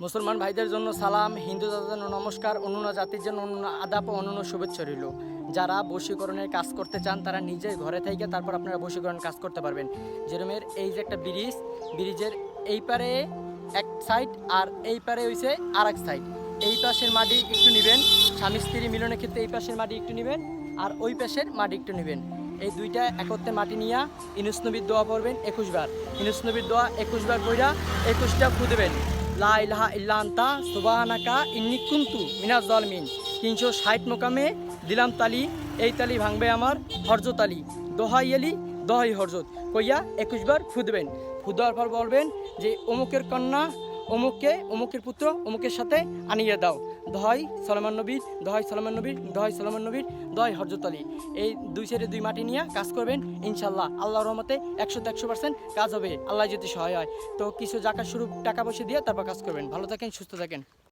মুসলমান ভাইদের জন্য সালাম, হিন্দু জাতির জন্য নমস্কার, অন্যান্য জাতির জন্য অন্যান্য আদাব ও অন্যান্য শুভেচ্ছা রইল। যারা বশীকরণের কাজ করতে চান তারা নিজের ঘরে থেকে তারপর আপনারা বশীকরণ কাজ করতে পারবেন। যেরমের এই যে একটা ব্রিজের এই পারে এক সাইড আর এই পারে হইছে আর এক সাইড। এই পাশের মাটি একটু নেবেন, স্বামী স্ত্রী মিলনের ক্ষেত্রে এই পাশের মাটি একটু নেবেন আর ওই পাশের মাটি একটু নেবেন। এই দুইটা একত্রে মাটি নিয়ে ইউনূস নবীর দোয়া পড়বেন 21 বার। ইউনূস নবীর দোয়া 21 বার পড়া 21টা ফু দেবেন। লা ইলাহা ইল্লা আনতা সুবহানাকা ইন্নী কুনতু মিনাজ জালিমিন। 360 মোকামে দিলাম তালি, এই তালি ভাঙবে আমার হরজত আলী। দোহাই আলী দোহাই হরজত কইয়া 21 বার ফু দেবেন। ফু দেওয়ার পর বলবেন যে অমুকের কন্যা অমুককে, অমুকের পুত্র অমুকের সাথে আনিয়ে দাও। দোহাই সলমান নবীর, দোহাই সলমান নবীর, দোহাই সলমান নবীর, দোহাই হরজত আলী। এই দুই সাইডে দুই মাটি নিয়ে কাজ করবেন, ইনশাল্লাহ আল্লাহর রহমতে 100% কাজ হবে, আল্লাহ যদি সহায় হয়। তো কিছু জাকাত স্বরূপ টাকা পয়সা দিয়ে তারপর কাজ করবেন। ভালো থাকেন, সুস্থ থাকেন।